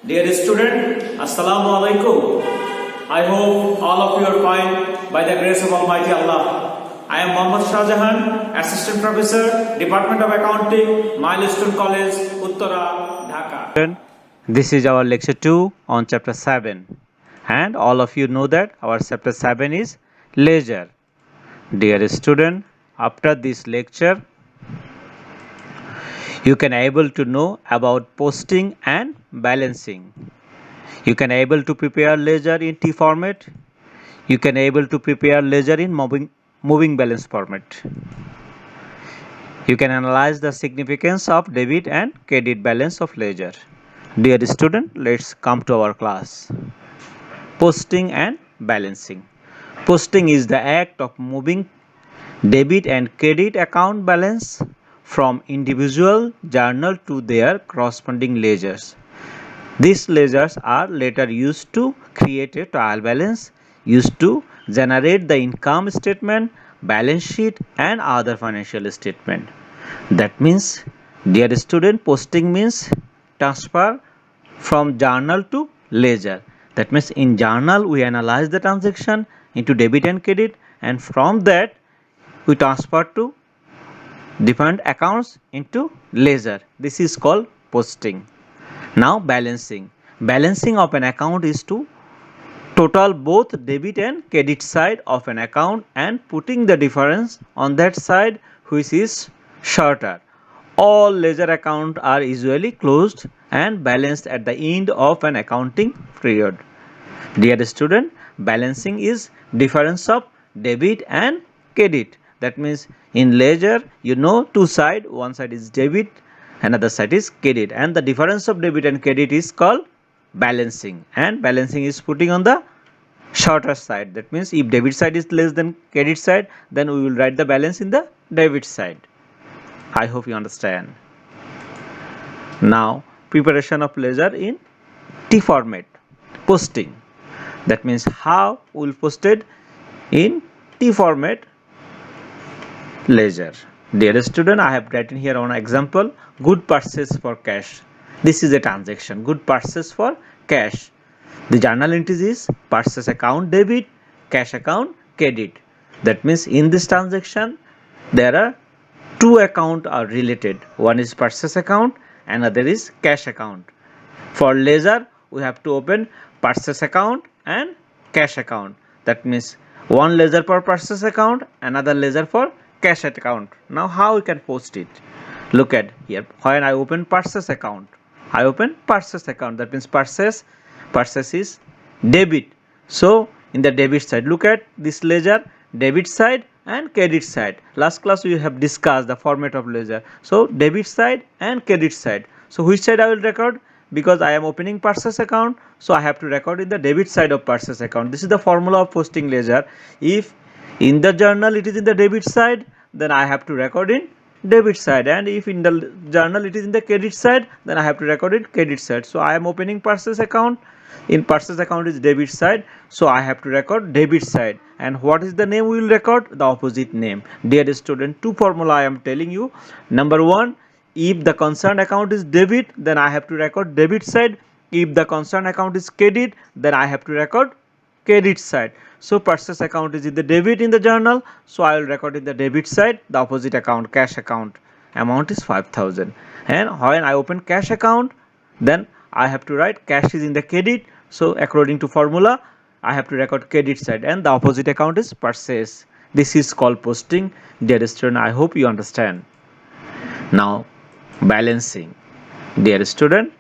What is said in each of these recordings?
Dear student, Assalamu alaikum. I hope all of you are fine by the grace of Almighty Allah. I am Mohammad Shahjahan, Assistant Professor, Department of Accounting, Milestone College, Uttara, Dhaka. This is our lecture 2 on chapter 7, and all of you know that our chapter 7 is leisure. Dear student, after this lecture you can able to know about posting and balancing. You can able to prepare ledger in T format. You can able to prepare ledger in moving balance format. You can analyze the significance of debit and credit balance of ledger. Dear student, let's come to our class. Posting and balancing. Posting is the act of moving debit and credit account balance from individual journal to their corresponding ledgers. These ledgers are later used to create a trial balance, used to generate the income statement, balance sheet and other financial statement. That means, dear student, posting means transfer from journal to ledger. That means in journal we analyze the transaction into debit and credit, and from that we transfer to different accounts into ledger. This is called posting. Now balancing. Balancing of an account is to total both debit and credit side of an account and putting the difference on that side which is shorter. All ledger accounts are usually closed and balanced at the end of an accounting period. Dear student, balancing is difference of debit and credit. That means in ledger you know two sides, one side is debit, another side is credit, and the difference of debit and credit is called balancing, and balancing is putting on the shorter side. That means if debit side is less than credit side, then we will write the balance in the debit side. I hope you understand. Now preparation of ledger in T format. Posting. That means how we will post it in T format ledger. Dear student, I have written here on example good purchase for cash. This is a transaction, good purchase for cash. The journal entry is purchase account debit, cash account credit. That means in this transaction there are two accounts are related. One is purchase account, another is cash account. For ledger we have to open purchase account and cash account. That means one ledger for purchase account, another ledger for cash account. Now how we can post it? Look at here. When I open purchase account, I open purchase account. That means purchase is debit. So in the debit side, look at this ledger, debit side and credit side. Last class we have discussed the format of ledger. So debit side and credit side. So which side I will record? Because I am opening purchase account, so I have to record in the debit side of purchase account. This is the formula of posting ledger. If in the journal it is in the debit side, then I have to record in debit side, and if in the journal it is in the credit side, then I have to record in credit side. So I am opening purchase account. In purchase account is debit side, so I have to record debit side. And what is the name we will record? The opposite name. Dear student, two formula I am telling you. Number one, if the concerned account is debit, then I have to record debit side. If the concerned account is credit, then I have to record credit side. So purchase account is in the debit in the journal, so I will record in the debit side. The opposite account, cash account, amount is 5,000. And when I open cash account, then I have to write cash is in the credit, so according to formula I have to record credit side, and the opposite account is purchase. This is called posting. Dear student, I hope you understand. Now balancing. Dear student,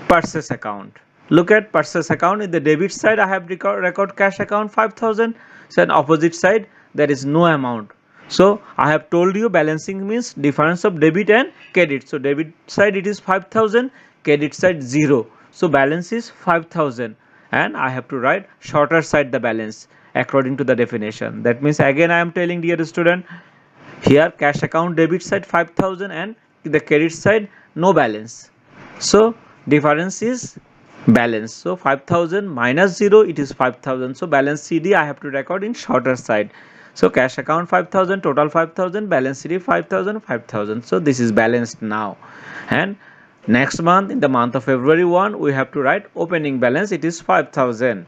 purchase account. Look at purchase account. In the debit side I have record cash account 5,000. So on opposite side there is no amount. So I have told you balancing means difference of debit and credit. So debit side it is 5,000, credit side 0. So balance is 5,000, and I have to write shorter side the balance according to the definition. That means again I am telling dear student, here cash account debit side 5,000 and the credit side no balance. So difference is balance. So 5,000 minus 0 it is 5,000. So balance CD I have to record in shorter side. So cash account 5,000, total 5,000, balance CD 5,000, 5,000. So this is balanced now. And Next month, in the month of February 1, we have to write opening balance. It is 5,000.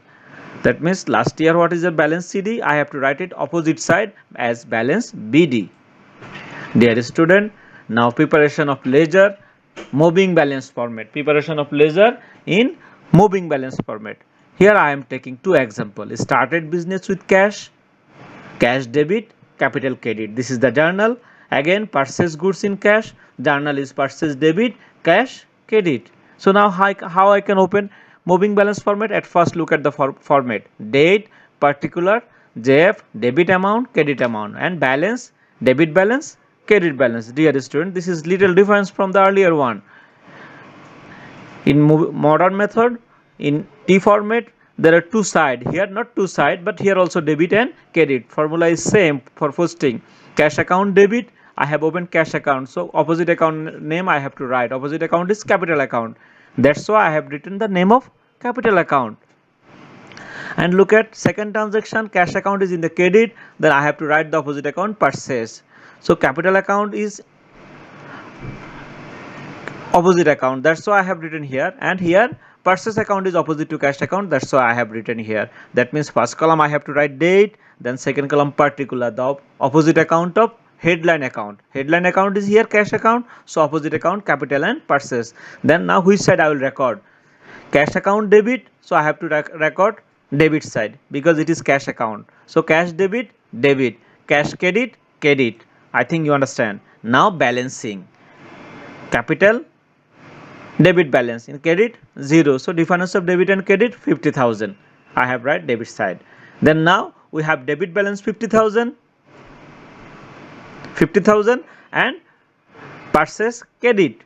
That means last year what is the balance CD? I have to write it opposite side as balance BD. Dear student, now preparation of ledger, moving balance format. Preparation of ledger in moving balance format. Here I am taking two examples. Started business with cash, cash debit, capital credit. This is the journal. Again, purchase goods in cash. Journal is purchase debit, cash credit. So now how I can open moving balance format? At first look at the format. Date, particular, JF, debit amount, credit amount, and balance, debit balance, credit balance. Dear student, this is little difference from the earlier one. In modern method, in T format, there are two sides. Here not two sides, but here also debit and credit. Formula is same for posting. Cash account debit, I have opened cash account. So opposite account name I have to write. Opposite account is capital account. That's why I have written the name of capital account. And look at second transaction, cash account is in the credit, then I have to write the opposite account purchase. So capital account is opposite account, that's why I have written here, and here purchase account is opposite to cash account, that's why I have written here. That means first column I have to write date, then second column particular, the opposite account of headline account. Headline account is here cash account, so opposite account capital and purchase. Then now which side I will record? Cash account debit, so I have to record debit side because it is cash account. So cash debit, debit, cash credit, credit. I think you understand. Now balancing. Capital, debit balance. In credit, 0. So difference of debit and credit, 50,000. I have write debit side. Then now we have debit balance 50,000 and purchase credit.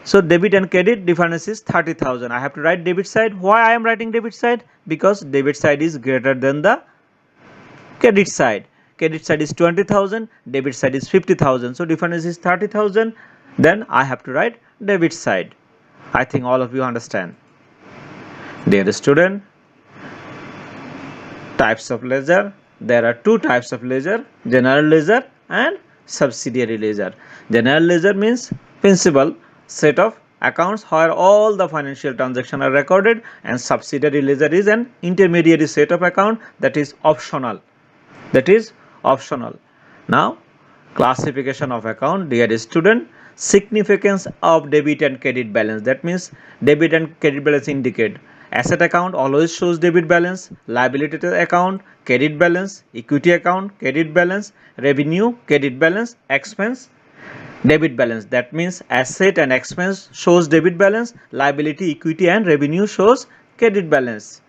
So debit and credit difference is 30,000. I have to write debit side. Why I am writing debit side? Because debit side is greater than the credit side. Credit side is 20,000, debit side is 50,000. So difference is 30,000. Then I have to write debit side. I think all of you understand. Dear student, types of ledger. There are two types of ledger, general ledger and subsidiary ledger. General ledger means principal set of accounts where all the financial transactions are recorded, and subsidiary ledger is an intermediary set of account that is optional. Now classification of account. Dear student, significance of debit and credit balance. That means debit and credit balance indicate asset account always shows debit balance, liability account credit balance, equity account credit balance, revenue credit balance, expense debit balance. That means asset and expense shows debit balance, liability, equity and revenue shows credit balance.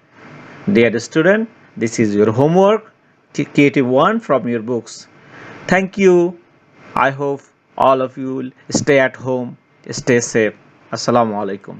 Dear student, this is your homework, Creative 1 from your books. Thank you. I hope all of you will stay at home, stay safe. Assalamu alaikum.